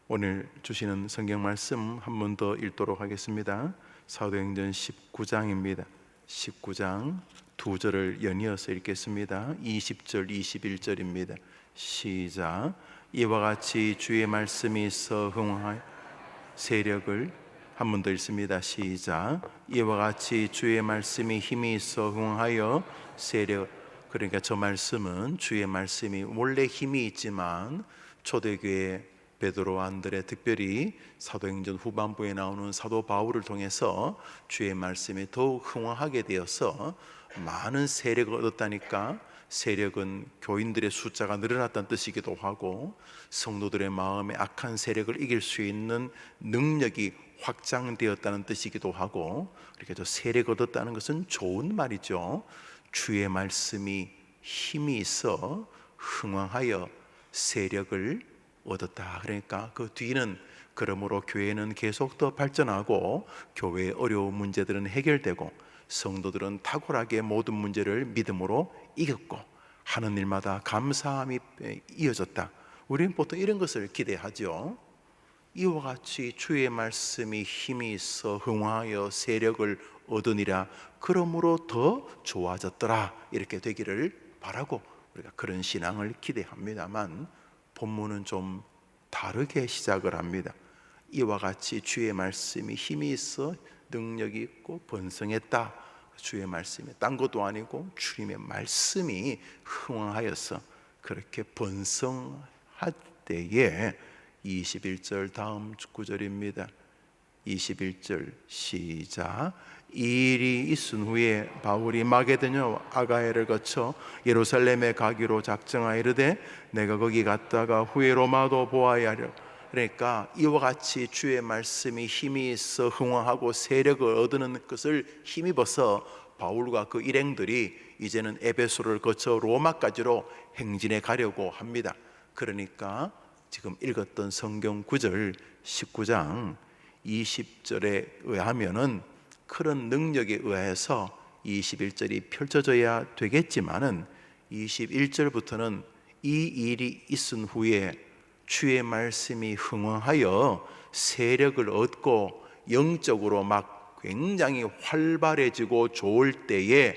오늘 주시는 성경 말씀 한 번 더 읽도록 하겠습니다. 사도행전 19장입니다. 19장 두 절을 연이어서 읽겠습니다. 20절, 21절입니다. 시작. 이와 같이 주의 말씀이 있어 흥황하여 세력을 한 번 더 읽습니다. 시작. 이와 같이 주의 말씀이 힘이 있어 흥황하여 세력. 그러니까 저 말씀은 주의 말씀이 원래 힘이 있지만 초대교회 베드로 안드레, 특별히 사도행전 후반부에 나오는 사도 바울을 통해서 주의 말씀이 더욱 흥황하게 되어서 많은 세력을 얻었다니까. 세력은 교인들의 숫자가 늘어났다는 뜻이기도 하고 성도들의 마음에 악한 세력을 이길 수 있는 능력이 확장되었다는 뜻이기도 하고, 그렇게 저 세력을 얻었다는 것은 좋은 말이죠. 주의 말씀이 힘이 있어 흥황하여 세력을 얻었다. 그러니까 그 뒤는 그러므로 교회는 계속 더 발전하고 교회의 어려운 문제들은 해결되고 성도들은 탁월하게 모든 문제를 믿음으로 이겼고 하는 일마다 감사함이 이어졌다. 우리는 보통 이런 것을 기대하죠. 이와 같이 주의 말씀이 힘이 있어 흥황하여 세력을 얻으니라. 그러므로 더 좋아졌더라. 이렇게 되기를 바라고 우리가 그런 신앙을 기대합니다만 본문은 좀 다르게 시작을 합니다. 이와 같이 주의 말씀이 힘이 있어 능력이 있고 번성했다. 주의 말씀이 딴 것도 아니고 주님의 말씀이 흥황하여서 그렇게 번성할 때에 21절 다음 구절입니다. 21절 시작. 이 일이 있은 후에 바울이 마게도냐 아가야를 거쳐 예루살렘에 가기로 작정하여 이르되 내가 거기 갔다가 후에 로마도 보아야 하려. 그러니까 이와 같이 주의 말씀이 힘이 있어 흥황하고 세력을 얻는 것을 힘입어서 바울과 그 일행들이 이제는 에베소를 거쳐 로마까지로 행진해 가려고 합니다. 그러니까 지금 읽었던 성경 구절 19장 20절에 의하면은 그런 능력에 의해서 21절이 펼쳐져야 되겠지만은 21절부터는 이 일이 있은 후에 주의 말씀이 흥황하여 세력을 얻고 영적으로 막 굉장히 활발해지고 좋을 때에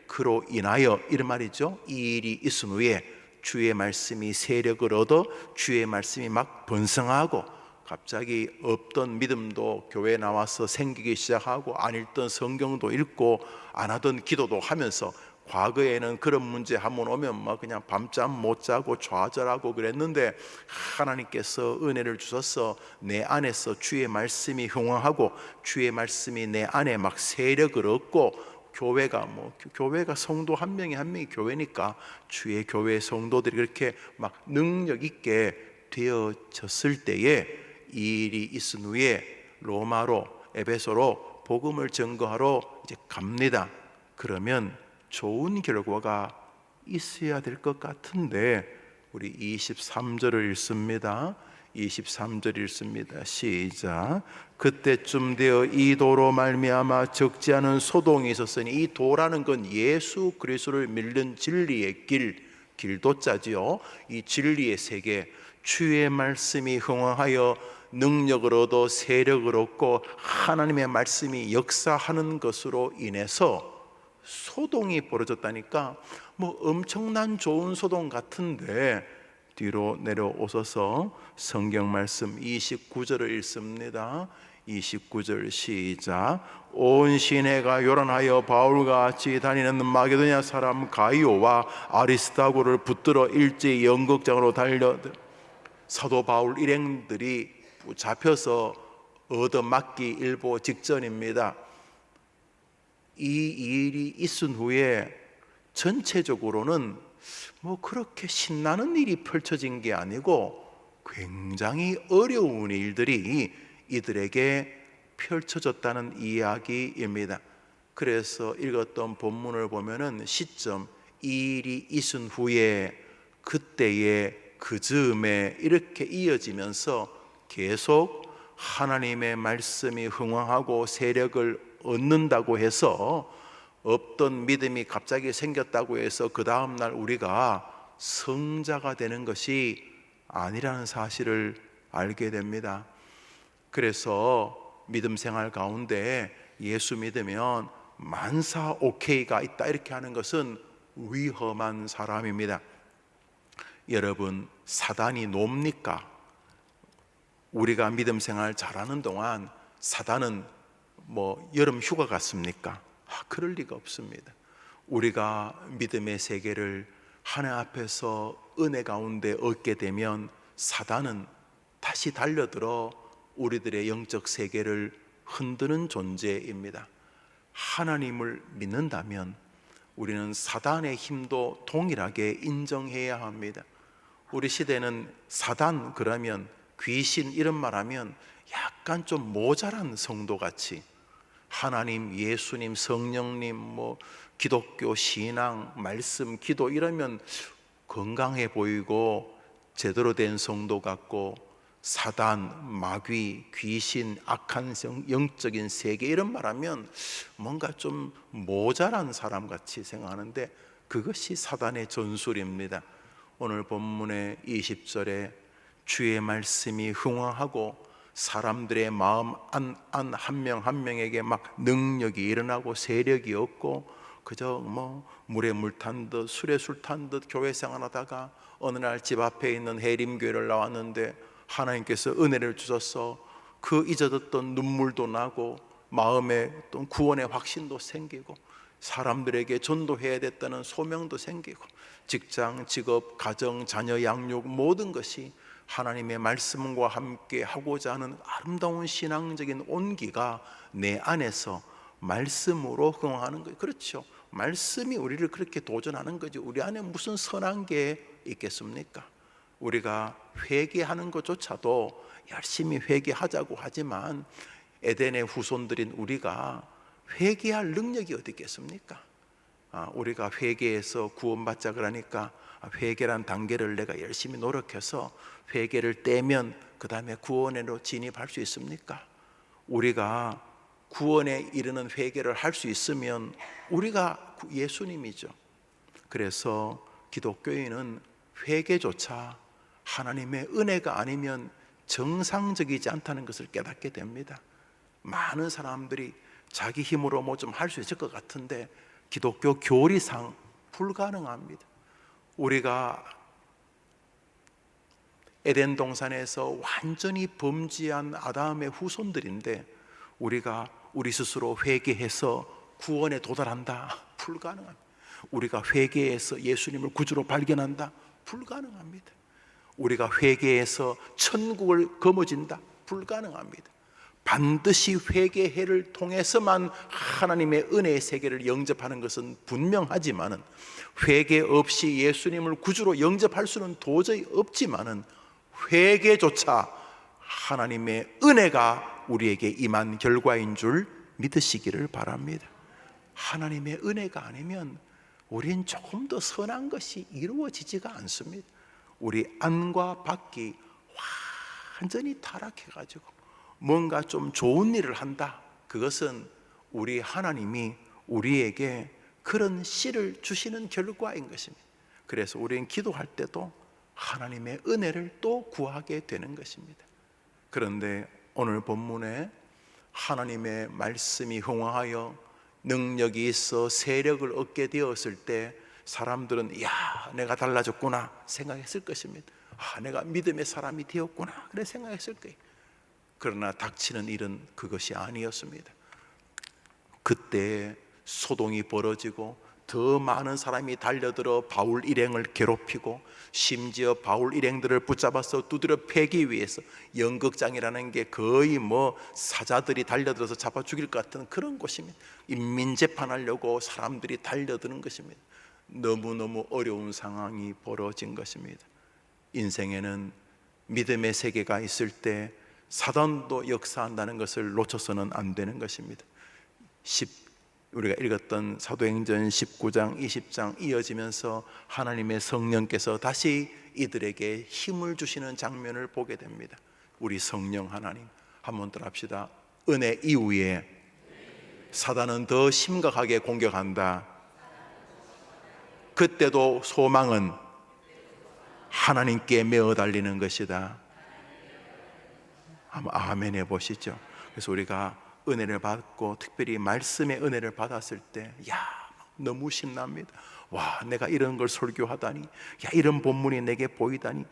그로 인하여 이런 말이죠. 이 일이 있은 후에 주의 말씀이 세력을 얻어 주의 말씀이 막 번성하고 갑자기 없던 믿음도 교회에 나와서 생기기 시작하고 안 읽던 성경도 읽고 안 하던 기도도 하면서, 과거에는 그런 문제 한번 오면 막 그냥 밤잠 못 자고 좌절하고 그랬는데 하나님께서 은혜를 주셔서 내 안에서 주의 말씀이 흥황하고 주의 말씀이 내 안에 막 세력을 얻고 교회가 성도 한 명이 한 명이 교회니까 주의 교회 성도들이 그렇게 막 능력 있게 되어졌을 때에 이 일이 있은 후에 로마로 에베소로 복음을 증거하러 이제 갑니다. 그러면 좋은 결과가 있어야 될 것 같은데 우리 23절을 읽습니다. 23절 읽습니다. 시작. 그때쯤 되어 이 도로 말미암아 적지 않은 소동이 있었으니, 이 도라는 건 예수 그리스도를 믿는 진리의 길도자지요. 이 진리의 세계, 주의 말씀이 흥황하여 능력을 얻어 세력을 얻고 하나님의 말씀이 역사하는 것으로 인해서 소동이 벌어졌다니까. 뭐 엄청난 좋은 소동 같은데 뒤로 내려오셔서 성경 말씀 29절을 읽습니다. 29절 시작. 온 시내가 요란하여 바울과 같이 다니는 마게도냐 사람 가이오와 아리스타고를 붙들어 일제히 연극장으로 달려. 사도 바울 일행들이 잡혀서 얻어맞기 일보 직전입니다. 이 일이 있은 후에 전체적으로는 뭐 그렇게 신나는 일이 펼쳐진 게 아니고 굉장히 어려운 일들이 이들에게 펼쳐졌다는 이야기입니다. 그래서 읽었던 본문을 보면은 시점, 이 일이 있은 후에, 그때에, 그 즈음에 이렇게 이어지면서 계속 하나님의 말씀이 흥황하고 세력을 얻는다고 해서, 없던 믿음이 갑자기 생겼다고 해서 그 다음날 우리가 성자가 되는 것이 아니라는 사실을 알게 됩니다. 그래서 믿음 생활 가운데 예수 믿으면 만사 오케이가 있다 이렇게 하는 것은 위험한 사람입니다. 여러분, 사단이 놉니까? 우리가 믿음 생활 잘하는 동안 사단은 여름 휴가 갔습니까? 그럴 리가 없습니다. 우리가 믿음의 세계를 하나님 앞에서 은혜 가운데 얻게 되면 사단은 다시 달려들어 우리들의 영적 세계를 흔드는 존재입니다. 하나님을 믿는다면 우리는 사단의 힘도 동일하게 인정해야 합니다. 우리 시대는 사단 그러면 귀신 이런 말하면 약간 좀 모자란 성도같이 하나님, 예수님, 성령님, 기독교 신앙, 말씀, 기도 이러면 건강해 보이고 제대로 된 성도 같고, 사단, 마귀, 귀신, 악한 영적인 세계 이런 말하면 뭔가 좀 모자란 사람 같이 생각하는데 그것이 사단의 전술입니다. 오늘 본문의 20절에 주의 말씀이 흥황하고 사람들의 마음 안 한 명 한 명에게 막 능력이 일어나고 세력이 없고 그저 물에 물 탄 듯 술에 술 탄 듯 교회 생활하다가 어느 날 집 앞에 있는 해림교회를 나왔는데 하나님께서 은혜를 주셔서 그 잊어졌던 눈물도 나고 마음에 또 구원의 확신도 생기고 사람들에게 전도해야 됐다는 소명도 생기고 직장, 직업, 가정, 자녀 양육 모든 것이 하나님의 말씀과 함께 하고자 하는 아름다운 신앙적인 온기가 내 안에서 말씀으로 흥하는 거예요. 그렇죠. 말씀이 우리를 그렇게 도전하는 거죠. 우리 안에 무슨 선한 게 있겠습니까? 우리가 회개하는 것조차도 열심히 회개하자고 하지만 에덴의 후손들인 우리가 회개할 능력이 어디 있겠습니까? 우리가 회개해서 구원받자 그러니까 회개란 단계를 내가 열심히 노력해서 회개를 떼면 그 다음에 구원으로 진입할 수 있습니까? 우리가 구원에 이르는 회개를 할 수 있으면 우리가 예수님이죠. 그래서 기독교인은 회개조차 하나님의 은혜가 아니면 정상적이지 않다는 것을 깨닫게 됩니다. 많은 사람들이 자기 힘으로 좀 할 수 있을 것 같은데 기독교 교리상 불가능합니다. 우리가 에덴 동산에서 완전히 범죄한 아담의 후손들인데 우리가 우리 스스로 회개해서 구원에 도달한다? 불가능합니다. 우리가 회개해서 예수님을 구주로 발견한다? 불가능합니다. 우리가 회개해서 천국을 거머쥔다? 불가능합니다. 반드시 회개해를 통해서만 하나님의 은혜의 세계를 영접하는 것은 분명하지만은 회개 없이 예수님을 구주로 영접할 수는 도저히 없지만은 회개조차 하나님의 은혜가 우리에게 임한 결과인 줄 믿으시기를 바랍니다. 하나님의 은혜가 아니면 우린 조금 더 선한 것이 이루어지지가 않습니다. 우리 안과 밖이 완전히 타락해가지고 뭔가 좀 좋은 일을 한다, 그것은 우리 하나님이 우리에게 그런 씨를 주시는 결과인 것입니다. 그래서 우리는 기도할 때도 하나님의 은혜를 또 구하게 되는 것입니다. 그런데 오늘 본문에 하나님의 말씀이 흥황하여 능력이 있어 세력을 얻게 되었을 때 사람들은 내가 달라졌구나 생각했을 것입니다. 내가 믿음의 사람이 되었구나 그래 생각했을 거예요. 그러나 닥치는 일은 그것이 아니었습니다. 그때 소동이 벌어지고 더 많은 사람이 달려들어 바울 일행을 괴롭히고 심지어 바울 일행들을 붙잡아서 두드려 패기 위해서 연극장이라는 게 거의 사자들이 달려들어서 잡아 죽일 것 같은 그런 곳입니다. 인민재판하려고 사람들이 달려드는 것입니다. 너무너무 어려운 상황이 벌어진 것입니다. 인생에는 믿음의 세계가 있을 때 사단도 역사한다는 것을 놓쳐서는 안 되는 것입니다. 우리가 읽었던 사도행전 19장, 20장 이어지면서 하나님의 성령께서 다시 이들에게 힘을 주시는 장면을 보게 됩니다. 우리 성령 하나님 한번 더 합시다. 은혜 이후에 사단은 더 심각하게 공격한다. 그때도 소망은 하나님께 메어 달리는 것이다. 한번 아멘 해보시죠. 그래서 우리가 은혜를 받고 특별히 말씀의 은혜를 받았을 때 너무 신납니다. 와, 내가 이런 걸 설교하다니, 이런 본문이 내게 보이다니,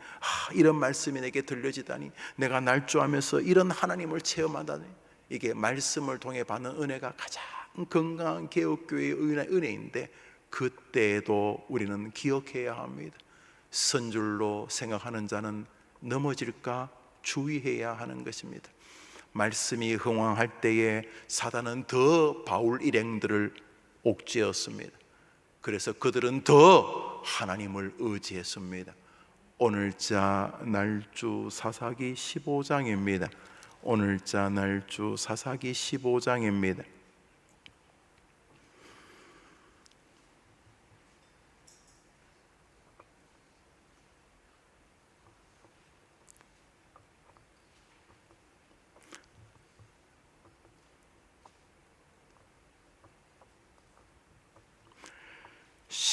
이런 말씀이 내게 들려지다니, 내가 날조하면서 이런 하나님을 체험하다니. 이게 말씀을 통해 받는 은혜가 가장 건강한 개혁교회의 은혜인데, 그때에도 우리는 기억해야 합니다. 선줄로 생각하는 자는 넘어질까 주의해야 하는 것입니다. 말씀이 흥황할 때에 사단은 더 바울 일행들을 옥죄었습니다. 그래서 그들은 더 하나님을 의지했습니다. 오늘자 날주 사사기 15장입니다. 오늘자 날주 사사기 15장입니다.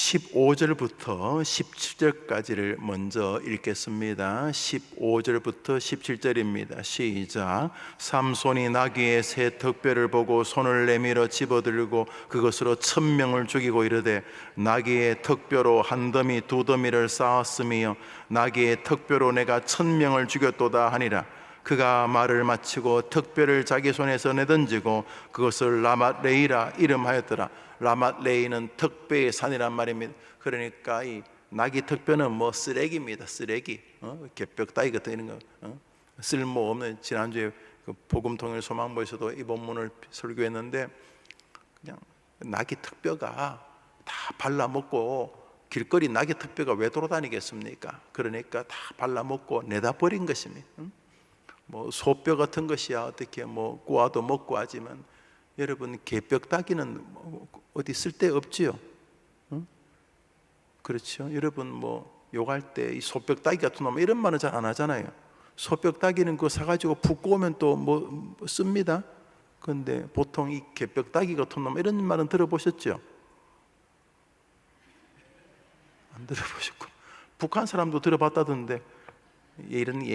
15절부터 17절까지를 먼저 읽겠습니다. 15절부터 17절입니다. 시작. 삼손이 나귀의 새 턱뼈를 보고 손을 내밀어 집어들고 그것으로 1000명을 죽이고 이르되 나귀의 턱뼈로 한 더미 두 더미를 쌓았으며 나귀의 턱뼈로 내가 1000명을 죽였도다 하니라. 그가 말을 마치고 턱뼈를 자기 손에서 내던지고 그것을 라맛레이라 이름하였더라. 라맛레이는 턱뼈의 산이란 말입니다. 그러니까 이 나귀 턱뼈는 뭐 쓰레기입니다. 쓰레기, 개벽다이 같은 이런 거, 쓸모없는. 지난주에 그 복음통일 소망부에서도 이 본문을 설교했는데, 그냥 나귀 턱뼈가 다 발라먹고, 길거리 나귀 턱뼈가 왜 돌아다니겠습니까? 그러니까 다 발라먹고 내다 버린 것입니다. 뭐 소뼈 같은 것이야 어떻게 뭐 구워도 먹고 하지만, 여러분 개벽다기는 어디 쓸데 없지요. 그렇죠. 여러분 뭐 욕할 때 이 소벽다기 같은 놈 이런 말은 잘 안 하잖아요. 소벽다기는 그거 사가지고 붓 구우면 또 뭐 씁니다. 그런데 보통 이 개벽다기 같은 놈 이런 말은 들어보셨죠? 안 들어보셨고, 북한 사람도 들어봤다던데. 이런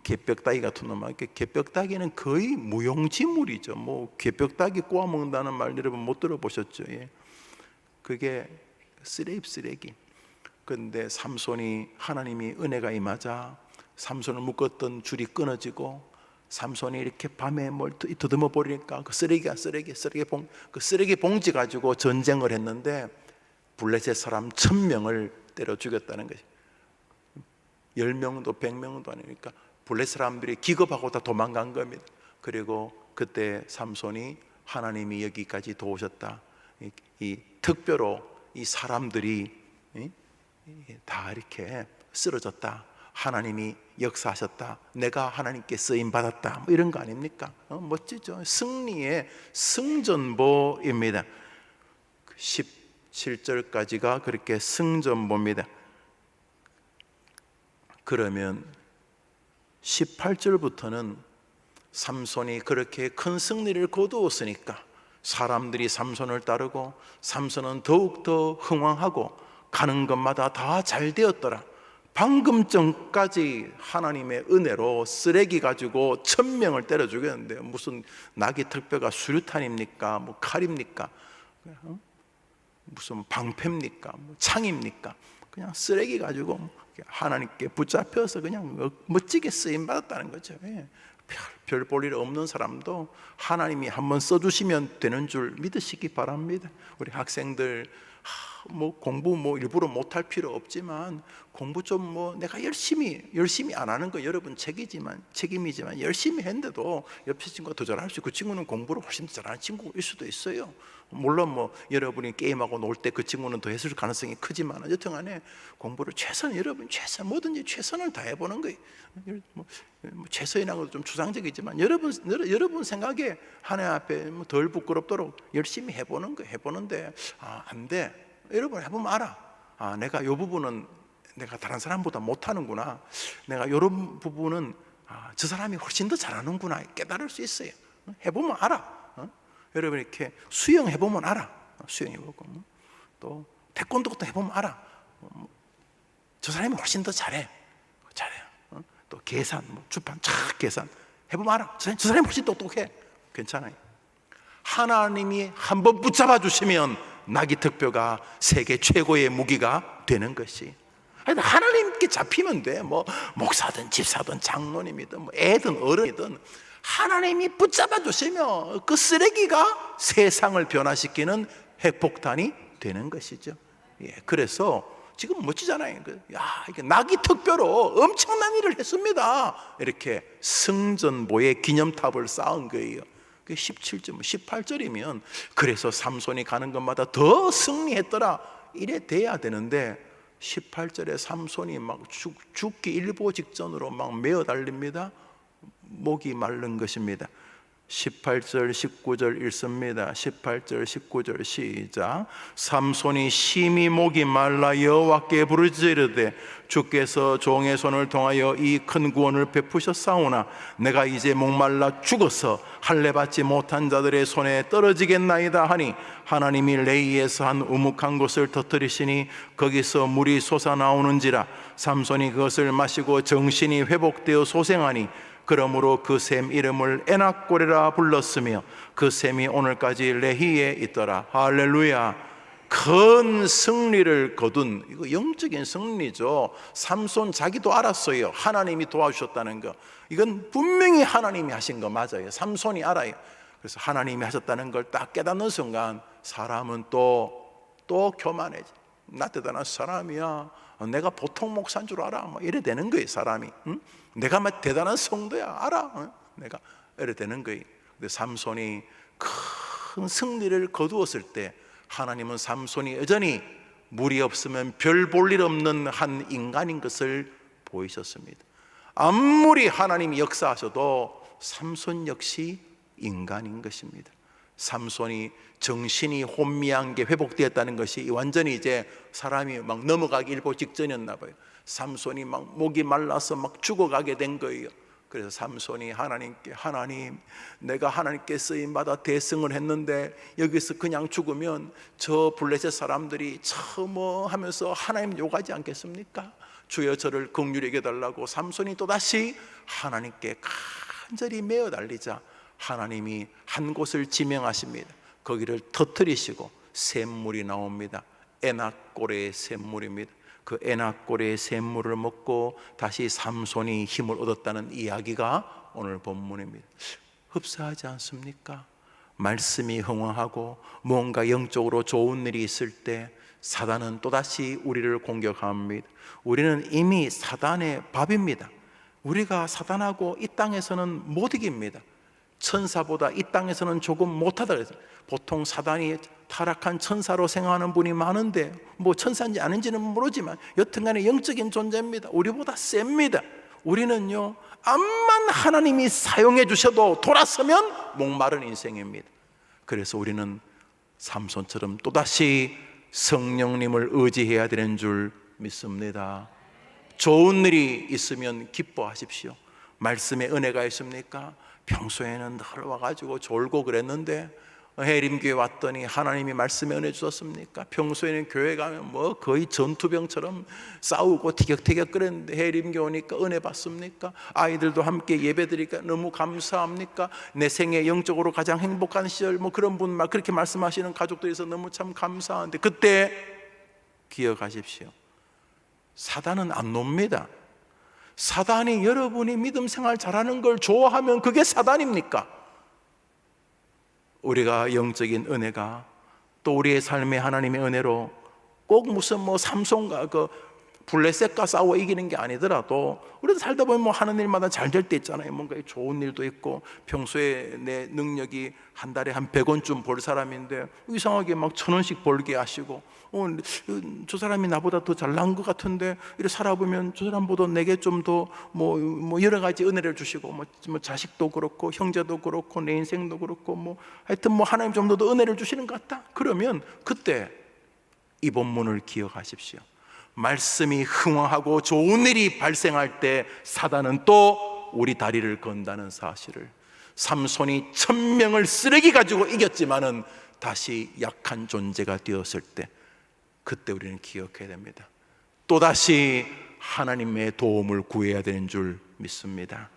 개벽다기 같은 놈, 개벽다기는 거의 무용지물이죠. 뭐 개벽다기 꼬아 먹는다는 말 여러분 못 들어보셨죠? 예. 그게 쓰레기. 그런데 삼손이, 하나님이 은혜가 임하자 삼손을 묶었던 줄이 끊어지고, 삼손이 이렇게 밤에 뭘 더듬어 버리니까 그 쓰레기 봉지 가지고 전쟁을 했는데 블레셋 사람 1000명을 때려 죽였다는 것이. 10명도 100명도 아니니까 블레셋 사람들이 기겁하고 다 도망간 겁니다. 그리고 그때 삼손이 하나님이 여기까지 도우셨다, 이 턱뼈로 이 사람들이 다 이렇게 쓰러졌다, 하나님이 역사하셨다, 내가 하나님께 쓰임받았다, 뭐 이런 거 아닙니까? 멋지죠. 승리의 승전보입니다. 17절까지가 그렇게 승전보입니다. 그러면 18절부터는 삼손이 그렇게 큰 승리를 거두었으니까 사람들이 삼손을 따르고, 삼손은 더욱더 흥왕하고 가는 것마다 다 잘 되었더라. 방금 전까지 하나님의 은혜로 쓰레기 가지고 1000명을 때려 죽였는데 무슨 나귀 턱뼈가 수류탄입니까? 뭐 칼입니까? 무슨 방패입니까? 뭐 창입니까? 그냥 쓰레기 가지고 하나님께 붙잡혀서 그냥 멋지게 쓰임 받았다는 거죠. 별 볼 일 없는 사람도 하나님이 한번 써주시면 되는 줄 믿으시기 바랍니다. 우리 학생들 뭐 공부 뭐 일부러 못할 필요 없지만, 공부 좀 뭐 내가 열심히 안 하는 거 여러분 책임이지만 열심히 했는데도 옆에 친구가 더 잘할 수 있고, 그 친구는 공부를 훨씬 더 잘하는 친구일 수도 있어요. 물론 뭐 여러분이 게임하고 놀 때 그 친구는 더 했을 가능성이 크지만, 여튼간에 공부를 뭐든지 최선을 다해보는 거예요. 뭐 최선이라는 것도 좀 추상적이지만 여러분 생각에 하나님 앞에 덜 부끄럽도록 열심히 해보는 거예요. 해보는데 안 돼. 여러분 해보면 알아. 내가 이 부분은 내가 다른 사람보다 못하는구나. 내가 이런 부분은 저 사람이 훨씬 더 잘하는구나 깨달을 수 있어요. 해보면 알아. 여러분 이렇게 수영 해보면 알아. 수영해보고 또 태권도도 해보면 알아. 저 사람이 훨씬 더 잘해. 또 계산, 주판 계산 해보면 알아. 저 사람이 훨씬 똑똑해. 괜찮아요. 하나님이 한번 붙잡아 주시면 낙이 특별가 세계 최고의 무기가 되는 것이. 하나님께 잡히면 돼. 뭐 목사든 집사든 장로님이든 뭐 애든 어른이든 하나님이 붙잡아 주시면 그 쓰레기가 세상을 변화시키는 핵폭탄이 되는 것이죠. 예, 그래서 지금 멋지잖아요. 야, 이게 낙이 특별로 엄청난 일을 했습니다. 이렇게 승전보의 기념탑을 쌓은 거예요. 17절, 18절이면 그래서 삼손이 가는 것마다 더 승리했더라 이래 돼야 되는데 18절에 삼손이 막 죽기 일보 직전으로 막 메어 달립니다. 목이 마른 것입니다. 18절 19절 읽습니다. 18절 19절 시작. 삼손이 심히 목이 말라 여호와께 부르짖으되 주께서 종의 손을 통하여 이 큰 구원을 베푸셨사오나 내가 이제 목말라 죽어서 할례 받지 못한 자들의 손에 떨어지겠나이다 하니 하나님이 레이에서 한 우묵한 곳을 터뜨리시니 거기서 물이 솟아나오는지라 삼손이 그것을 마시고 정신이 회복되어 소생하니 그러므로 그 샘 이름을 에낙고레라 불렀으며 그 샘이 오늘까지 레히에 있더라. 할렐루야. 큰 승리를 거둔, 이거 영적인 승리죠. 삼손 자기도 알았어요. 하나님이 도와주셨다는 거. 이건 분명히 하나님이 하신 거 맞아요. 삼손이 알아요. 그래서 하나님이 하셨다는 걸 딱 깨닫는 순간 사람은 또 교만해져. 나 대단한 사람이야. 내가 보통 목사인 줄 알아. 뭐 이래 되는 거예요, 사람이. 응? 내가 막 대단한 성도야, 알아. 응? 내가 이래 되는 거예요. 근데 삼손이 큰 승리를 거두었을 때 하나님은 삼손이 여전히 물이 없으면 별 볼 일 없는 한 인간인 것을 보이셨습니다. 아무리 하나님이 역사하셔도 삼손 역시 인간인 것입니다. 삼손이 정신이 혼미한 게 회복되었다는 것이 완전히 이제 사람이 막 넘어가기 일보 직전이었나 봐요. 삼손이 막 목이 말라서 막 죽어가게 된 거예요. 그래서 삼손이 하나님께, 하나님, 내가 하나님께 쓰임받아 대승을 했는데 여기서 그냥 죽으면 저 블레셋 사람들이 뭐 하면서 하나님 욕하지 않겠습니까? 주여 저를 긍휼히 여겨달라고 삼손이 또다시 하나님께 간절히 메어 달리자 하나님이 한 곳을 지명하십니다. 거기를 터뜨리시고 샘물이 나옵니다. 에낙고레의 샘물입니다. 그 에낙고레의 샘물을 먹고 다시 삼손이 힘을 얻었다는 이야기가 오늘 본문입니다. 흡사하지 않습니까? 말씀이 흥황하고 뭔가 영적으로 좋은 일이 있을 때 사단은 또다시 우리를 공격합니다. 우리는 이미 사단의 밥입니다. 우리가 사단하고 이 땅에서는 못 이깁니다. 천사보다 이 땅에서는 조금 못하다 그랬어요. 보통 사단이 타락한 천사로 생각하는 분이 많은데 뭐 천사인지 아닌지는 모르지만 여튼간에 영적인 존재입니다. 우리보다 셉니다. 우리는요 암만 하나님이 사용해 주셔도 돌아서면 목마른 인생입니다. 그래서 우리는 삼손처럼 또다시 성령님을 의지해야 되는 줄 믿습니다. 좋은 일이 있으면 기뻐하십시오. 말씀에 은혜가 있습니까? 평소에는 늘 와가지고 졸고 그랬는데 해림교회 왔더니 하나님이 말씀에 은혜 주셨습니까? 평소에는 교회 가면 뭐 거의 전투병처럼 싸우고 티격태격 그랬는데 해림교회 오니까 은혜 받습니까? 아이들도 함께 예배드리니까 너무 감사합니까? 내 생애 영적으로 가장 행복한 시절 뭐 그런 분 말 그렇게 말씀하시는 가족들이 있어서 너무 참 감사한데 그때 기억하십시오. 사단은 안 놉니다. 사단이 여러분이 믿음 생활 잘하는 걸 좋아하면 그게 사단입니까? 우리가 영적인 은혜가 또 우리의 삶의 하나님의 은혜로 꼭 무슨 뭐 삼손과 그 블레셋과 싸워 이기는 게 아니더라도 우리도 살다 보면 뭐 하는 일마다 잘 될 때 있잖아요. 뭔가 좋은 일도 있고 평소에 내 능력이 한 달에 한 100원쯤 벌 사람인데 이상하게 막 1,000원씩 벌게 하시고 저 사람이 나보다 더 잘난 것 같은데 이렇게 살아보면 저 사람보다 내게 좀 더 뭐 여러 가지 은혜를 주시고 뭐 자식도 그렇고 형제도 그렇고 내 인생도 그렇고 뭐 하여튼 뭐 하나님 좀 더 은혜를 주시는 것 같다. 그러면 그때 이 본문을 기억하십시오. 말씀이 흥황하고 좋은 일이 발생할 때 사단은 또 우리 다리를 건다는 사실을, 삼손이 1,000명을 쓰레기 가지고 이겼지만은 다시 약한 존재가 되었을 때 그때 우리는 기억해야 됩니다. 또다시 하나님의 도움을 구해야 되는 줄 믿습니다.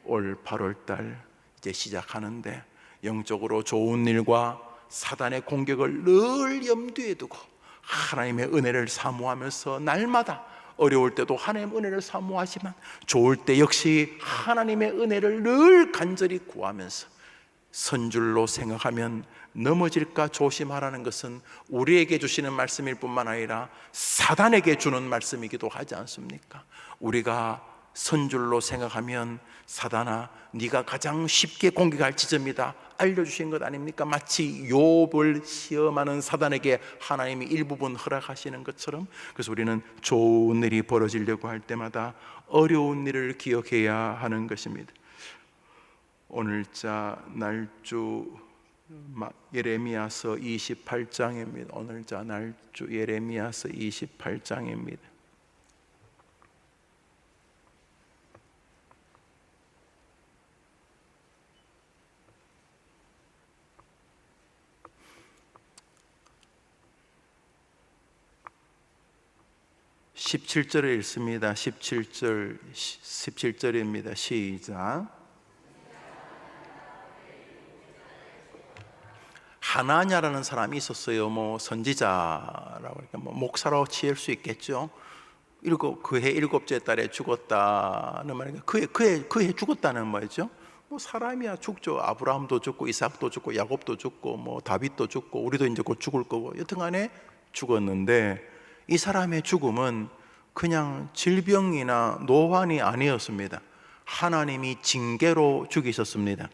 올 8월 달 이제 시작하는데 영적으로 좋은 일과 사단의 공격을 늘 염두에 두고 하나님의 은혜를 사모하면서 날마다 어려울 때도 하나님의 은혜를 사모하지만 좋을 때 역시 하나님의 은혜를 늘 간절히 구하면서 선줄로 생각하면 넘어질까 조심하라는 것은 우리에게 주시는 말씀일 뿐만 아니라 사단에게 주는 말씀이기도 하지 않습니까? 우리가 선줄로 생각하면 사단아, 네가 가장 쉽게 공격할 지점이다 알려주신 것 아닙니까? 마치 욥을 시험하는 사단에게 하나님이 일부분 허락하시는 것처럼, 그래서 우리는 좋은 일이 벌어지려고 할 때마다 어려운 일을 기억해야 하는 것입니다. 오늘자 날주 예레미야서 28장입니다. 오늘자 날주 예레미야서 28장입니다. 17절에 읽습니다. 17절입니다. 시작. 하나냐라는 사람이 있었어요. 선지자라고 그러니까 목사로 치일 수 있겠죠. 그해 일곱째 달에 죽었다는 말이니까 그해 죽었다는 말이죠. 사람이야 죽죠. 아브라함도 죽고 이삭도 죽고 야곱도 죽고 다윗도 죽고 우리도 이제 곧 죽을 거고 여튼간에 죽었는데 이 사람의 죽음은 그냥 질병이나 노환이 아니었습니다. 하나님이 징계로 죽이셨습니다.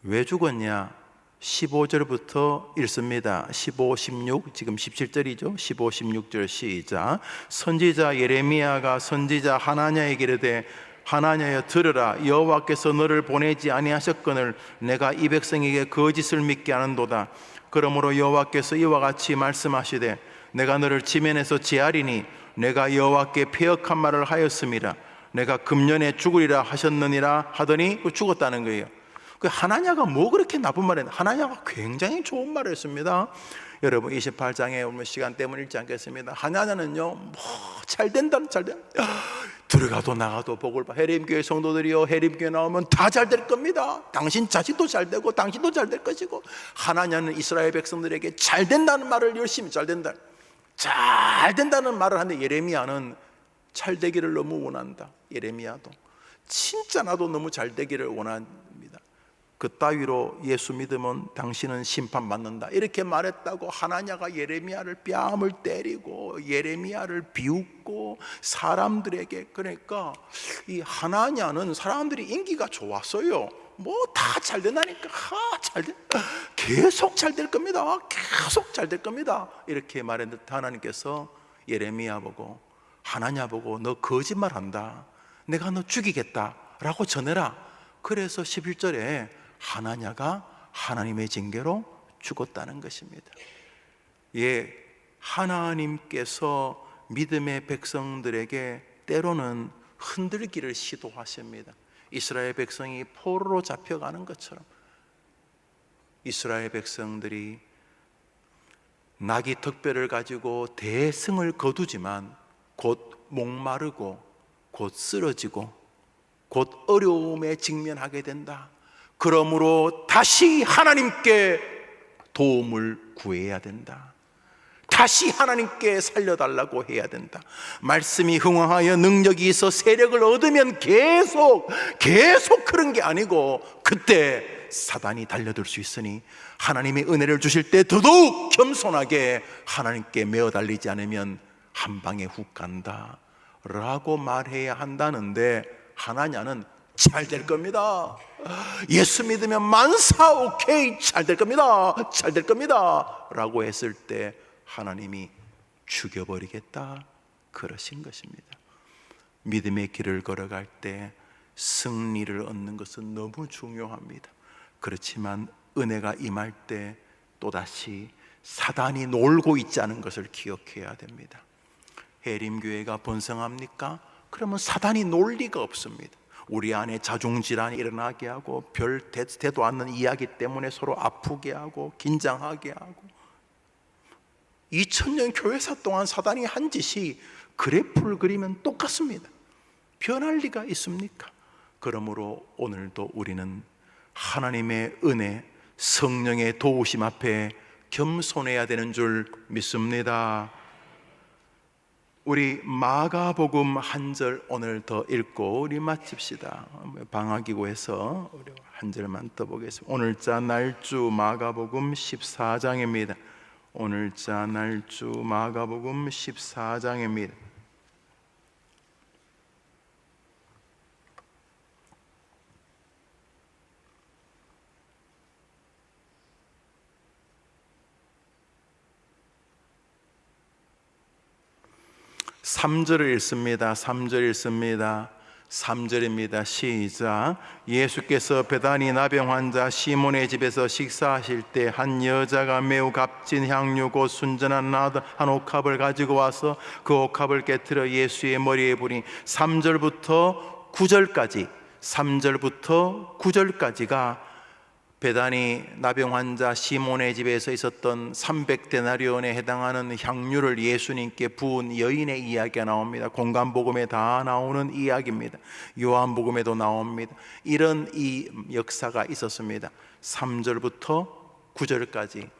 왜 죽었냐? 15절부터 읽습니다. 15, 16, 지금 17절이죠. 15, 16절 시작. 선지자 예레미야가 선지자 하나냐에게 이르되 하나냐여 들으라. 여호와께서 너를 보내지 아니하셨거늘 내가 이 백성에게 거짓을 믿게 하는도다. 그러므로 여호와께서 이와 같이 말씀하시되 내가 너를 지면에서 제하리니 내가 여호와께 패역한 말을 하였음이라. 내가 금년에 죽으리라 하셨느니라 하더니 죽었다는 거예요. 하나냐가 그렇게 나쁜 말을 했나? 하나냐가 굉장히 좋은 말을 했습니다. 여러분 28장에 오늘 시간 때문에 읽지 않겠습니다. 하나냐는요 잘된다. 들어가도 나가도 복을 봐. 해림교회 성도들이요, 해림교회 나오면 다 잘 될 겁니다. 당신 자식도 잘 되고 당신도 잘 될 것이고. 하나냐는 이스라엘 백성들에게 잘 된다는 말을 열심히 잘 된다는 말을 하는데 예레미야는 잘 되기를 너무 원한다. 예레미야도 진짜 나도 너무 잘 되기를 원합니다. 그따위로 예수 믿으면 당신은 심판받는다 이렇게 말했다고 하나냐가 예레미야를 뺨을 때리고 예레미야를 비웃고 사람들에게, 그러니까 이 하나냐는 사람들이 인기가 좋았어요. 다 잘 된다니까. 계속 잘 될 겁니다. 계속 잘 될 겁니다. 이렇게 말했는데 하나님께서 예레미야 보고 하나냐 보고 너 거짓말한다. 내가 너 죽이겠다 라고 전해라. 그래서 11절에 하나냐가 하나님의 징계로 죽었다는 것입니다. 하나님께서 믿음의 백성들에게 때로는 흔들기를 시도하십니다. 이스라엘 백성이 포로로 잡혀가는 것처럼 이스라엘 백성들이 나귀 턱뼈를 가지고 대승을 거두지만 곧 목마르고 곧 쓰러지고 곧 어려움에 직면하게 된다. 그러므로 다시 하나님께 도움을 구해야 된다. 다시 하나님께 살려달라고 해야 된다. 말씀이 흥황하여 능력이 있어 세력을 얻으면 계속 그런 게 아니고 그때 사단이 달려들 수 있으니 하나님의 은혜를 주실 때 더더욱 겸손하게 하나님께 메어 달리지 않으면 한 방에 훅 간다 라고 말해야 한다는데 하나냐는 잘 될 겁니다. 예수 믿으면 만사 오케이 잘 될 겁니다 라고 했을 때 하나님이 죽여버리겠다 그러신 것입니다. 믿음의 길을 걸어갈 때 승리를 얻는 것은 너무 중요합니다. 그렇지만 은혜가 임할 때 또다시 사단이 놀고 있자는 것을 기억해야 됩니다. 해림교회가 번성합니까? 그러면 사단이 놀 리가 없습니다. 우리 안에 자중질환이 일어나게 하고 별 대도 않는 이야기 때문에 서로 아프게 하고 긴장하게 하고 2000년 교회사 동안 사단이 한 짓이 그래프를 그리면 똑같습니다. 변할 리가 있습니까? 그러므로 오늘도 우리는 하나님의 은혜, 성령의 도우심 앞에 겸손해야 되는 줄 믿습니다. 우리 마가복음 한 절 오늘 더 읽고 우리 마칩시다. 방학이고해서 우리 한 절만 더 보겠습니다. 오늘자 날주 마가복음 14장입니다. 오늘자 날주 마가복음 14장입니다. 삼절을 읽습니다. 3절 읽습니다. 3절입니다. 시작. 예수께서 베다니 나병 환자 시몬의 집에서 식사하실 때 한 여자가 매우 값진 향유 곧 순전한 나드 한 옥합을 가지고 와서 그 옥합을 깨뜨려 예수의 머리에 부니 3절부터 9절까지 3절부터 9절까지가 베다니 나병 환자 시몬의 집에서 있었던 300데나리온에 해당하는 향유를 예수님께 부은 여인의 이야기가 나옵니다. 공간복음에 다 나오는 이야기입니다. 요한복음에도 나옵니다. 이런 이 역사가 있었습니다. 3절부터 9절까지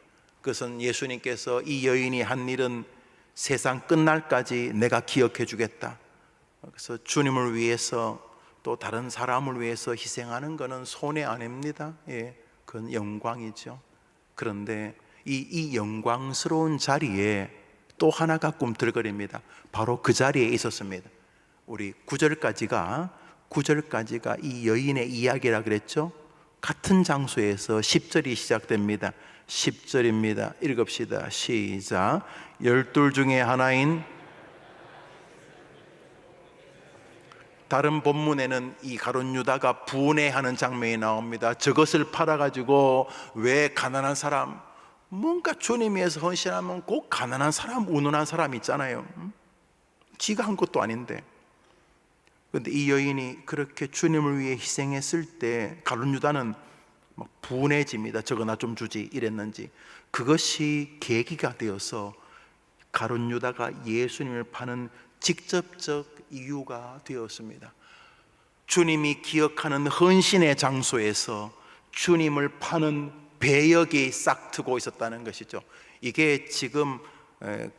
그것은 예수님께서 이 여인이 한 일은 세상 끝날까지 내가 기억해 주겠다. 그래서 주님을 위해서 또 다른 사람을 위해서 희생하는 것은 손해 아닙니다. 그건 영광이죠. 그런데 이 영광스러운 자리에 또 하나가 꿈틀거립니다. 바로 그 자리에 있었습니다. 우리 9절까지가 이 여인의 이야기라 그랬죠. 같은 장소에서 10절이 시작됩니다. 10절입니다. 읽읍시다. 시작. 12 중에 하나인, 다른 본문에는 이 가룟 유다가 분해하는 장면이 나옵니다. 저것을 팔아가지고 왜 가난한 사람, 뭔가 주님 위해서 헌신하면 꼭 가난한 사람, 운운한 사람 있잖아요. 지가 한 것도 아닌데. 그런데 이 여인이 그렇게 주님을 위해 희생했을 때 가룟 유다는 막 분해집니다. 저거 나 좀 주지 이랬는지. 그것이 계기가 되어서 가룟 유다가 예수님을 파는 직접적 이유가 되었습니다. 주님이 기억하는 헌신의 장소에서 주님을 파는 배역이 싹트고 있었다는 것이죠. 이게 지금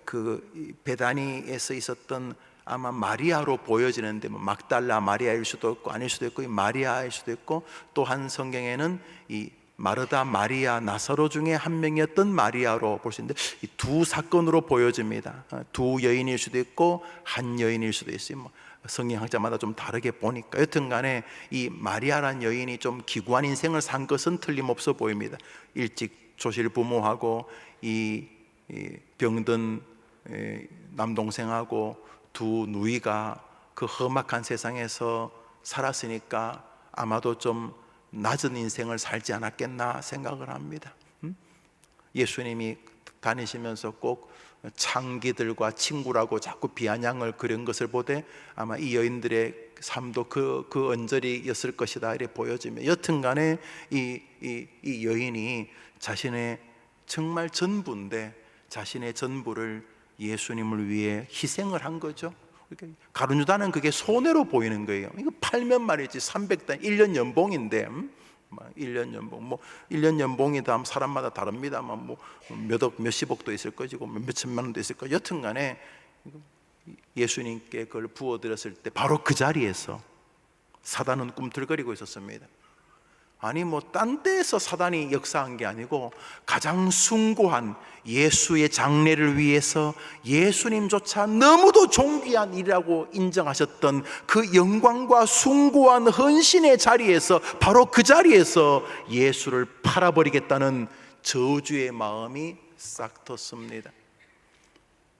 그 베다니에서 있었던 아마 마리아로 보여지는데 막달라 마리아일 수도 있고 아닐 수도 있고 마리아일 수도 있고, 또한 성경에는 이 마르다, 마리아, 나사로 중에 한 명이었던 마리아로 볼 수 있는데 이 두 사건으로 보여집니다. 두 여인일 수도 있고 한 여인일 수도 있어요. 성경학자마다 좀 다르게 보니까 여튼 간에 이 마리아란 여인이 좀 기구한 인생을 산 것은 틀림없어 보입니다. 일찍 조실 부모하고 이 병든 남동생하고 두 누이가 그 험악한 세상에서 살았으니까 아마도 좀 낮은 인생을 살지 않았겠나 생각을 합니다. 예수님이 다니시면서 꼭 창기들과 친구라고 자꾸 비아냥을 그린 것을 보되 아마 이 여인들의 삶도 그 언저리였을 것이다 이렇게 보여지며, 여튼간에 이 여인이 자신의 정말 전부인데 자신의 전부를 예수님을 위해 희생을 한 거죠. 가룟 유다는 그게 손해로 보이는 거예요. 이거 팔면 말이지 300단 1년 연봉인데 1년 연봉 1년 연봉이다 사람마다 다릅니다. 몇억 몇십억도 있을 것이고 몇천만 원도 있을 거. 여튼간에 예수님께 그걸 부어드렸을 때 바로 그 자리에서 사단은 꿈틀거리고 있었습니다. 아니 딴 데에서 사단이 역사한 게 아니고 가장 숭고한 예수의 장례를 위해서 예수님조차 너무도 존귀한 일이라고 인정하셨던 그 영광과 숭고한 헌신의 자리에서 바로 그 자리에서 예수를 팔아버리겠다는 저주의 마음이 싹 텄습니다.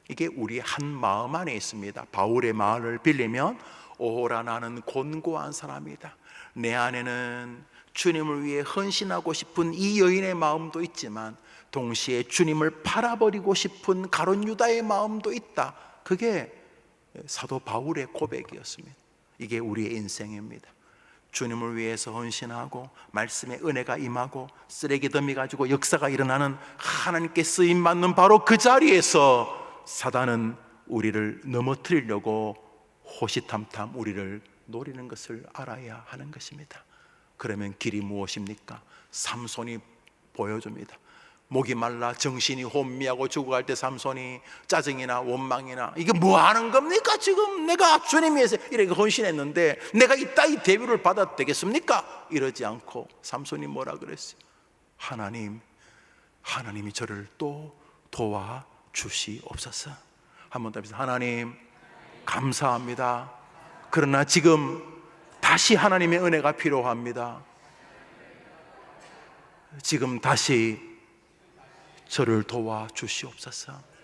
이게 우리 한 마음 안에 있습니다. 바울의 말을 빌리면 오호라 나는 곤고한 사람이다. 내 안에는 주님을 위해 헌신하고 싶은 이 여인의 마음도 있지만 동시에 주님을 팔아버리고 싶은 가룟 유다의 마음도 있다. 그게 사도 바울의 고백이었습니다. 이게 우리의 인생입니다. 주님을 위해서 헌신하고 말씀의 은혜가 임하고 쓰레기 더미 가지고 역사가 일어나는 하나님께 쓰임받는 바로 그 자리에서 사단은 우리를 넘어뜨리려고 호시탐탐 우리를 노리는 것을 알아야 하는 것입니다. 그러면 길이 무엇입니까? 삼손이 보여줍니다. 목이 말라 정신이 혼미하고 죽어갈 때 삼손이 짜증이나 원망이나 이게 뭐 하는 겁니까? 지금 내가 주님 위해서 이렇게 헌신했는데 내가 이따위 대우를 받아도 되겠습니까? 이러지 않고 삼손이 뭐라 그랬어요? 하나님이 저를 또 도와주시옵소서. 한번 더 합시다. 하나님 감사합니다. 그러나 지금 다시 하나님의 은혜가 필요합니다. 지금 다시 저를 도와주시옵소서.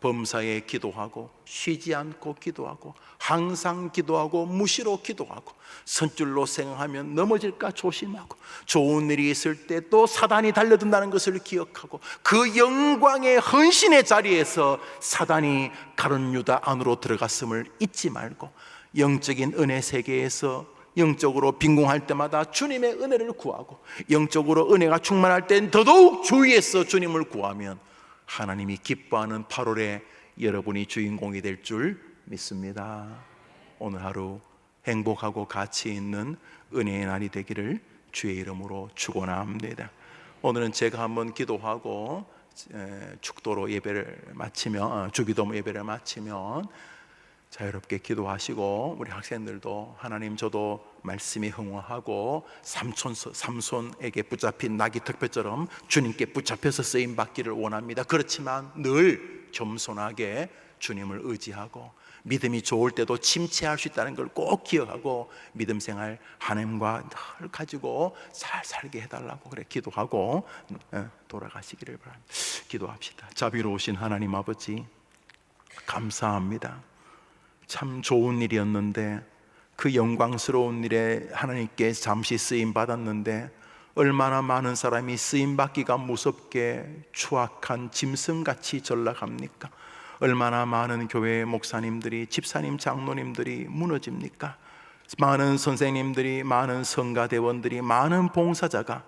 범사에 기도하고 쉬지 않고 기도하고 항상 기도하고 무시로 기도하고 선줄로 생각하면 넘어질까 조심하고 좋은 일이 있을 때 또 사단이 달려든다는 것을 기억하고 그 영광의 헌신의 자리에서 사단이 가룟 유다 안으로 들어갔음을 잊지 말고 영적인 은혜 세계에서 영적으로 빈궁할 때마다 주님의 은혜를 구하고 영적으로 은혜가 충만할 땐 더더욱 주위에서 주님을 구하면 하나님이 기뻐하는 8월에 여러분이 주인공이 될 줄 믿습니다. 오늘 하루 행복하고 가치 있는 은혜의 날이 되기를 주의 이름으로 축원합니다. 오늘은 제가 한번 기도하고 축도로 예배를 마치면 주기도 예배를 마치면 자유롭게 기도하시고 우리 학생들도 하나님 저도 말씀에 흥하고 삼손에게 붙잡힌 나귀 특별처럼 주님께 붙잡혀서 쓰임받기를 원합니다. 그렇지만 늘 겸손하게 주님을 의지하고 믿음이 좋을 때도 침체할 수 있다는 걸 꼭 기억하고 믿음 생활 하나님과 늘 가지고 잘 살게 해달라고 그래 기도하고 돌아가시기를 바랍니다. 기도합시다. 자비로우신 하나님 아버지 감사합니다. 참 좋은 일이었는데 그 영광스러운 일에 하나님께 잠시 쓰임 받았는데 얼마나 많은 사람이 쓰임 받기가 무섭게 추악한 짐승같이 전락합니까? 얼마나 많은 교회 목사님들이 집사님 장로님들이 무너집니까? 많은 선생님들이 많은 성가대원들이 많은 봉사자가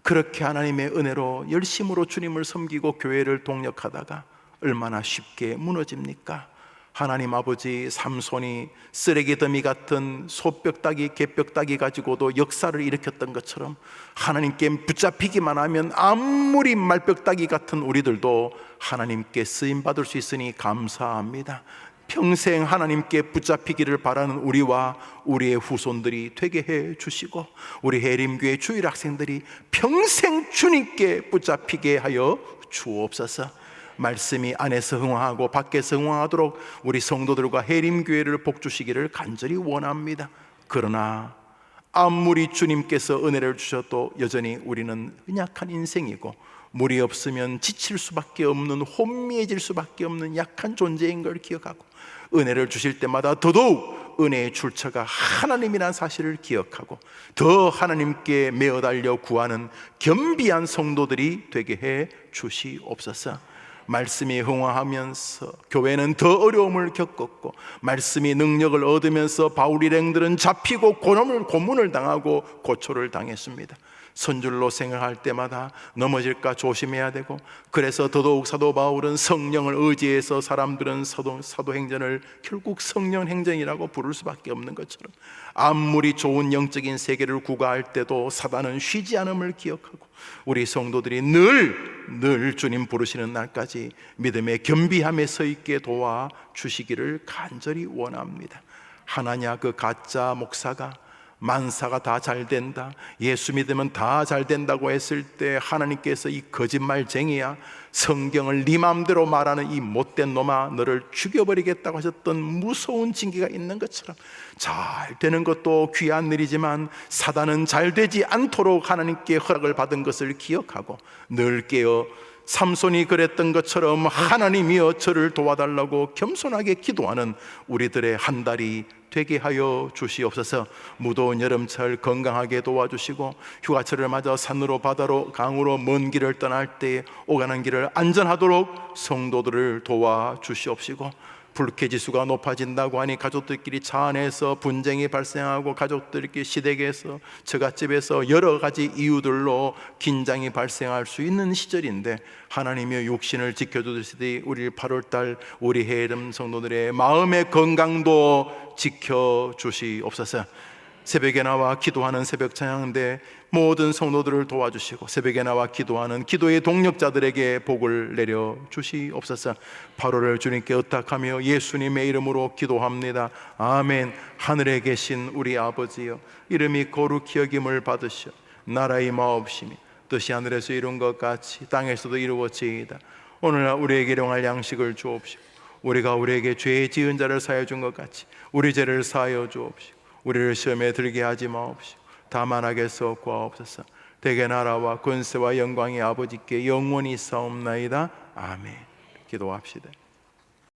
그렇게 하나님의 은혜로 열심으로 주님을 섬기고 교회를 동력하다가 얼마나 쉽게 무너집니까? 하나님 아버지 삼손이 쓰레기 더미 같은 소뼈따기 개뼈따기 가지고도 역사를 일으켰던 것처럼 하나님께 붙잡히기만 하면 아무리 말뼈따기 같은 우리들도 하나님께 쓰임받을 수 있으니 감사합니다. 평생 하나님께 붙잡히기를 바라는 우리와 우리의 후손들이 되게 해 주시고 우리 해림교회 주일 학생들이 평생 주님께 붙잡히게 하여 주옵소서. 말씀이 안에서 흥황하고 밖에서 흥황하도록 우리 성도들과 해림교회를 복주시기를 간절히 원합니다. 그러나 아무리 주님께서 은혜를 주셔도 여전히 우리는 연약한 인생이고 물이 없으면 지칠 수밖에 없는 혼미해질 수밖에 없는 약한 존재인 걸 기억하고 은혜를 주실 때마다 더더욱 은혜의 출처가 하나님이라는 사실을 기억하고 더 하나님께 메어 달려 구하는 겸비한 성도들이 되게 해 주시옵소서. 말씀이 흥황하면서 교회는 더 어려움을 겪었고 말씀이 능력을 얻으면서 바울 일행들은 잡히고 고문을 당하고 고초를 당했습니다. 선줄로 생각할 때마다 넘어질까 조심해야 되고 그래서 더더욱 사도 바울은 성령을 의지해서 사람들은 사도행전을 결국 성령 행전이라고 부를 수밖에 없는 것처럼 아무리 좋은 영적인 세계를 구가할 때도 사단은 쉬지 않음을 기억하고 우리 성도들이 늘 주님 부르시는 날까지 믿음의 겸비함에 서 있게 도와주시기를 간절히 원합니다. 하나냐 그 가짜 목사가 만사가 다 잘 된다, 예수 믿으면 다 잘 된다고 했을 때 하나님께서 이 거짓말쟁이야, 성경을 네 맘대로 말하는 이 못된 놈아 너를 죽여버리겠다고 하셨던 무서운 징계가 있는 것처럼 잘 되는 것도 귀한 일이지만 사단은 잘 되지 않도록 하나님께 허락을 받은 것을 기억하고 늘 깨어 삼손이 그랬던 것처럼 하나님이여 저를 도와달라고 겸손하게 기도하는 우리들의 한 달이 되게 하여 주시옵소서. 무더운 여름철 건강하게 도와주시고 휴가철을 맞아 산으로 바다로 강으로 먼 길을 떠날 때 오가는 길을 안전하도록 성도들을 도와주시옵시고 불쾌지수가 높아진다고 하니 가족들끼리 차 안에서 분쟁이 발생하고 가족들끼리 시댁에서 처갓집에서 여러 가지 이유들로 긴장이 발생할 수 있는 시절인데, 하나님의 육신을 지켜주시듯이 우리 8월달 우리 해름 성도들의 마음의 건강도 지켜주시옵소서. 새벽에 나와 기도하는 새벽 찬양대 모든 성도들을 도와주시고, 새벽에 나와 기도하는 기도의 동력자들에게 복을 내려 주시옵소서. 8월을 주님께 의탁하며 예수님의 이름으로 기도합니다. 아멘. 하늘에 계신 우리 아버지여, 이름이 거룩히 여김을 받으시어 나라의 마옵시며 뜻이 하늘에서 이룬 것 같이 땅에서도 이루어지이다. 오늘날 우리에게 일용할 양식을 주옵시고, 우리가 우리에게 죄 지은 자를 사하여 준 것 같이 우리 죄를 사하여 주옵시고, 우리를 시험에 들게 하지 마옵시고 다만 악에서 구하옵소서. 대개 나라와 권세와 영광이 아버지께 영원히 있사옵나이다. 아멘. 기도합시다.